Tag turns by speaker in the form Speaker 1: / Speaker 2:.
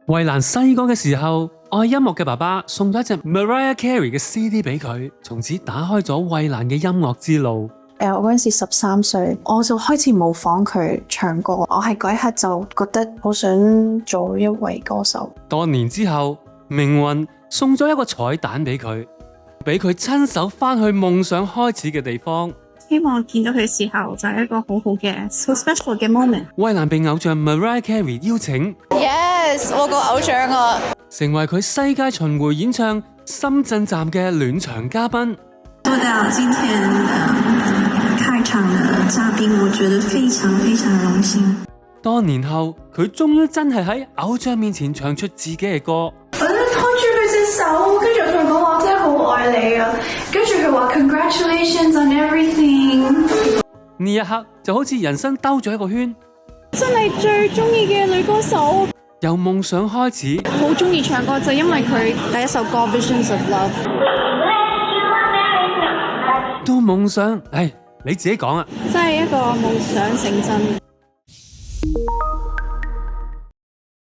Speaker 1: 衛蘭細個嘅時候，愛音樂嘅爸爸送咗一隻 Mariah Carey 嘅 CD 俾佢，從此打開咗衛蘭嘅音樂之路。
Speaker 2: 我嗰陣時13歲，我就開始模仿佢唱歌。我係嗰一刻就覺得好想做一位歌手。
Speaker 1: 多年之後，命運送咗一個彩蛋俾佢，俾佢親手翻去夢想開始嘅地方。
Speaker 2: 希望見到佢嘅時候就係一個好好嘅 so special 嘅 moment。
Speaker 1: 衛蘭被偶像 Mariah Carey 邀請
Speaker 3: ，Yes， 我個偶像啊，
Speaker 1: 成為佢世界巡迴演唱深圳站嘅暖場嘉賓。
Speaker 4: 做到今天開場嘅嘉賓，我覺得非常非常榮幸。
Speaker 1: 多年後，佢終於真係喺偶像面前唱出自己嘅歌。
Speaker 4: 我拖住佢隻手，跟住我同佢講話，我真係好愛你啊！跟住佢話 Congratulations on everything。
Speaker 1: 呢一刻就好似人生兜咗一個圈，
Speaker 2: 真係最中意嘅女歌手。
Speaker 1: 由夢想開始，
Speaker 2: 好中意唱歌就因為佢第一首歌 Visions of Love。
Speaker 1: 到夢想，你自己講啊！
Speaker 2: 真係一個夢想成真。